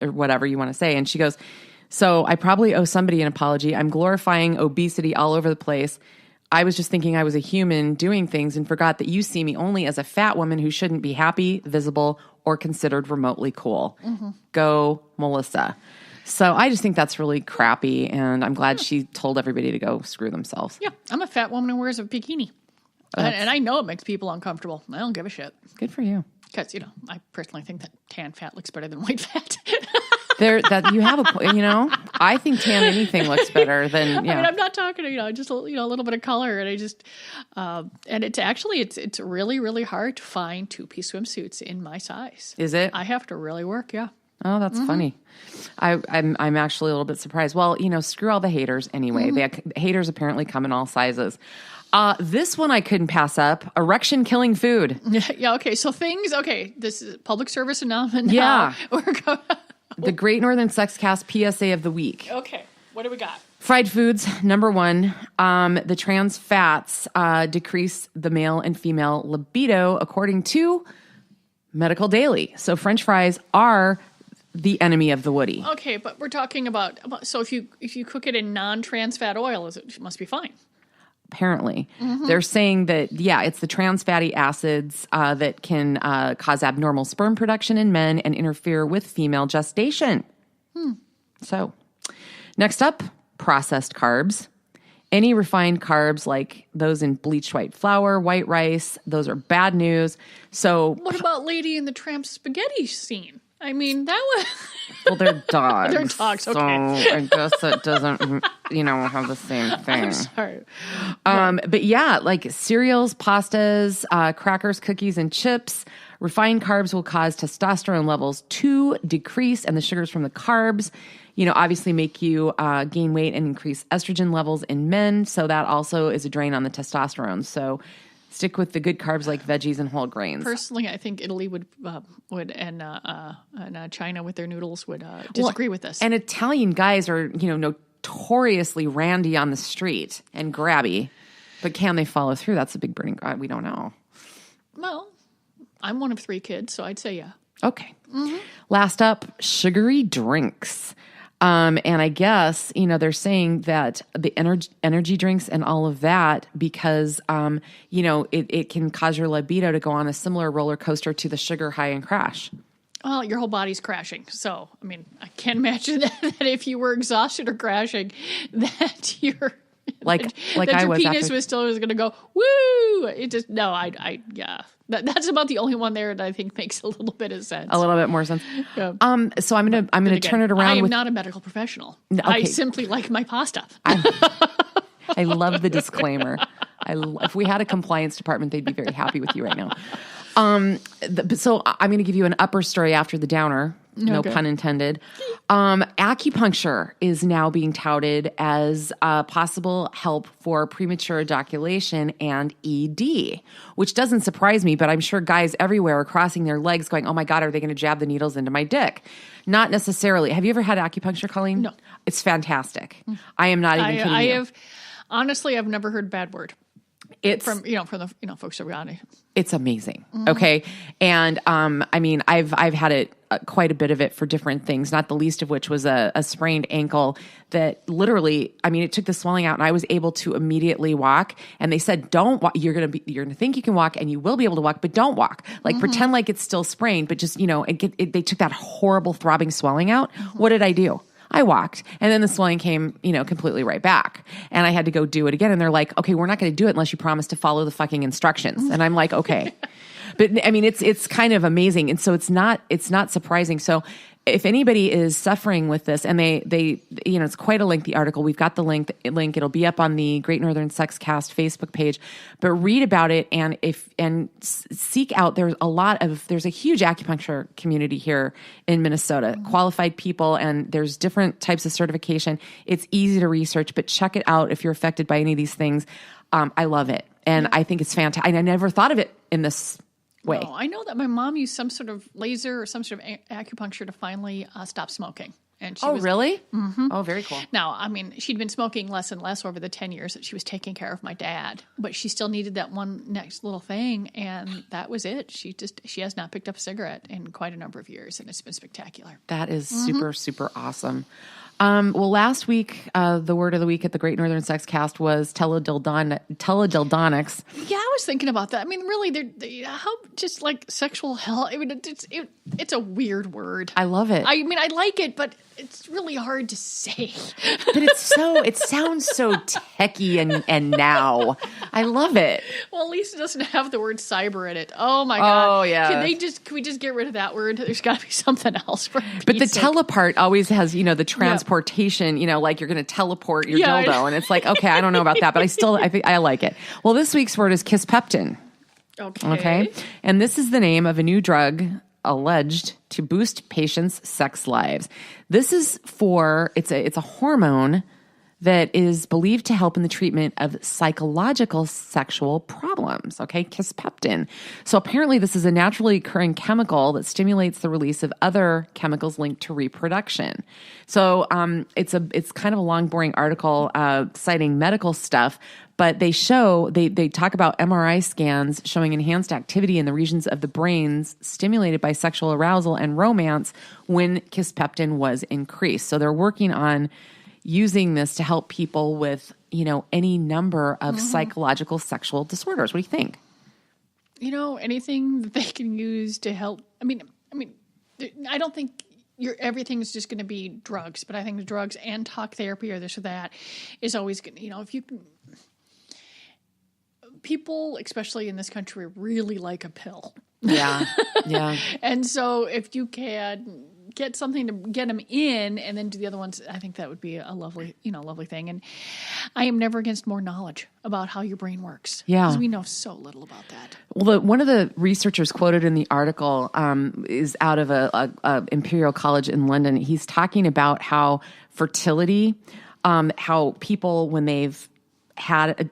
or whatever you want to say. And she goes, so I probably owe somebody an apology. I'm glorifying obesity all over the place. I was just thinking I was a human doing things and forgot that you see me only as a fat woman who shouldn't be happy, visible, or considered remotely cool. Go, Melissa. So I just think that's really crappy, and I'm glad she told everybody to go screw themselves. Yeah, I'm a fat woman who wears a bikini. And I know it makes people uncomfortable. I don't give a shit. Good for you. Because, I personally think that tan fat looks better than white fat. That you have a point. I think tan anything looks better than. Yeah. I mean, I'm not talking. Just a little bit of color, and I just and it's really really hard to find 2-piece swimsuits in my size. Is it? I have to really work. Yeah. Oh, that's funny. I'm actually a little bit surprised. Well, screw all the haters anyway. Haters apparently come in all sizes. This one I couldn't pass up. Erection killing food. Yeah. Okay. So things. Okay. This is public service announcement. Yeah. We're going. The Great Northern Sexcast PSA of the week. Okay. What do we got? Fried foods, number one. The trans fats decrease the male and female libido, according to Medical Daily. So French fries are the enemy of the woody. Okay, but we're talking about so if you cook it in non-trans fat oil, it must be fine. Apparently. They're saying that, it's the trans fatty acids that can cause abnormal sperm production in men and interfere with female gestation. So, next up, processed carbs. Any refined carbs like those in bleached white flour, white rice, those are bad news. So, what about Lady in the Tramp spaghetti scene? I mean, that was... Well, they're dogs. They're dogs, okay. So I guess it doesn't, have the same thing. I'm sorry. But yeah, like cereals, pastas, crackers, cookies, and chips. Refined carbs will cause testosterone levels to decrease, and the sugars from the carbs, obviously make you gain weight and increase estrogen levels in men. So that also is a drain on the testosterone. So stick with the good carbs like veggies and whole grains. Personally, I think Italy would and China with their noodles would disagree with this. And Italian guys are, notoriously randy on the street and grabby. But can they follow through? That's a big burning. We don't know. Well, I'm one of 3 kids, so I'd say yeah. Okay. Last up, sugary drinks. And I guess, they're saying that the energy drinks and all of that, because, it can cause your libido to go on a similar roller coaster to the sugar high and crash. Well, your whole body's crashing. So, I mean, I can't imagine that if you were exhausted or crashing, that your penis was still going to go, woo! It just, no, yeah. That's about the only one there that I think makes a little bit of sense. A little bit more sense. Yeah. So I'm gonna turn it around. I am not a medical professional. Okay. I simply like my pasta. I love the disclaimer. If we had a compliance department, they'd be very happy with you right now. So I'm going to give you an upper story after the downer. No pun intended. Acupuncture is now being touted as a possible help for premature ejaculation and ED, which doesn't surprise me, but I'm sure guys everywhere are crossing their legs going, oh my God, are they going to jab the needles into my dick? Not necessarily. Have you ever had acupuncture, Colleen? No. It's fantastic. I am not even kidding you. Honestly, I've never heard a bad word. It's from the folks around me. It's amazing. Okay. And, I've had it quite a bit of it for different things, not the least of which was a sprained ankle that literally, it took the swelling out and I was able to immediately walk. And they said, don't walk. You're going to think you can walk and you will be able to walk, but don't walk. Like pretend like it's still sprained, but just, they took that horrible throbbing swelling out. What did I do? I walked, and then the swelling came, completely right back. And I had to go do it again. And they're like, okay, we're not going to do it unless you promise to follow the fucking instructions. And I'm like, okay. But it's kind of amazing. And so it's not surprising. So if anybody is suffering with this, and they it's quite a lengthy article. We've got the link. It'll be up on the Great Northern Sexcast Facebook page. But read about it and seek out. There's a huge acupuncture community here in Minnesota. Qualified people, and there's different types of certification. It's easy to research, but check it out if you're affected by any of these things. I love it, and I think it's fantastic. And I never thought of it in this way. No, I know that my mom used some sort of laser or some sort of acupuncture to finally stop smoking. And she really? Mm-hmm. Oh, very cool. Now, I mean, she'd been smoking less and less over the 10 years that she was taking care of my dad, but she still needed that one next little thing, and that was it. She has not picked up a cigarette in quite a number of years, and it's been spectacular. That is super, super awesome. Well, last week, the word of the week at the Great Northern Sexcast was teledildonics. Yeah, I was thinking about that. I mean, really, how just like sexual hell. I mean, it's a weird word. I love it. I mean, I like it, but it's really hard to say. But it sounds so techie and now. I love it. Well, at least it doesn't have the word cyber in it. Oh my God. Oh yeah. Can we just get rid of that word? There's got to be something else. But the telepart always has, the transportation, like you're going to teleport your dildo. And it's like, okay, I don't know about that, but I think I like it. Well, this week's word is Kisspeptin. Okay. And this is the name of a new drug alleged to boost patients' sex lives. This is it's a hormone that is believed to help in the treatment of psychological sexual problems, okay? Kisspeptin. So apparently this is a naturally occurring chemical that stimulates the release of other chemicals linked to reproduction. So it's kind of a long, boring article citing medical stuff, but they talk about MRI scans showing enhanced activity in the regions of the brains stimulated by sexual arousal and romance when kisspeptin was increased. So they're working on using this to help people with, any number of psychological sexual disorders. What do you think? Anything that they can use to help. I mean, I don't think everything's just going to be drugs, but I think the drugs and talk therapy or this or that is always going to, if you can. People, especially in this country, really like a pill. Yeah, yeah. And so if you can get something to get them in and then do the other ones, I think that would be a lovely thing. And I am never against more knowledge about how your brain works. Yeah. Because we know so little about that. Well, one of the researchers quoted in the article is out of a Imperial College in London. He's talking about how fertility, how people, when they've had an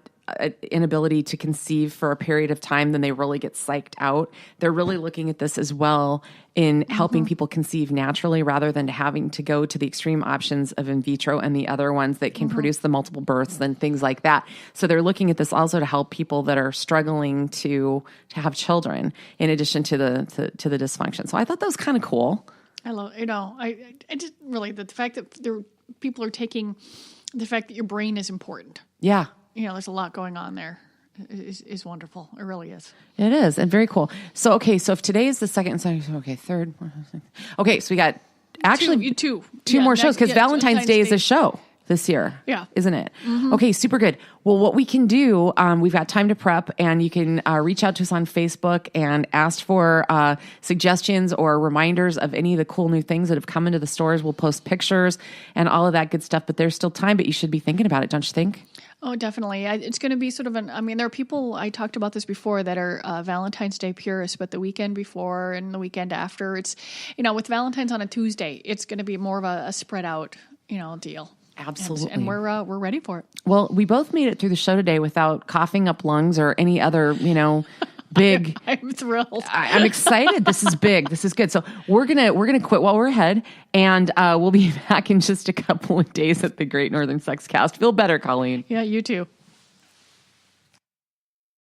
inability to conceive for a period of time, then they really get psyched out. They're really looking at this as well in helping people conceive naturally rather than having to go to the extreme options of in vitro and the other ones that can produce the multiple births and things like that. So they're looking at this also to help people that are struggling to have children in addition to the dysfunction. So I thought that was kind of cool. I love, I just really, the fact that people are taking the fact that your brain is important. Yeah. There's a lot going on there is wonderful. It really is. It is, and very cool. So, okay, so if today is the second, third. Okay, so we got actually two more shows because Valentine's Day is a show this year. Yeah. Isn't it? Mm-hmm. Okay, super good. Well, what we can do, we've got time to prep, and you can reach out to us on Facebook and ask for suggestions or reminders of any of the cool new things that have come into the stores. We'll post pictures and all of that good stuff, but there's still time, but you should be thinking about it, don't you think? Oh, definitely. It's going to be sort of there are people, I talked about this before, that are Valentine's Day purists, but the weekend before and the weekend after, it's, with Valentine's on a Tuesday, it's going to be more of a spread out, deal. Absolutely. And we're ready for it. Well, we both made it through the show today without coughing up lungs or any other, big. I'm thrilled. I'm excited. This is big. This is good. So we're gonna quit while we're ahead, and we'll be back in just a couple of days at the Great Northern Sexcast. Feel better, Colleen. Yeah, you too.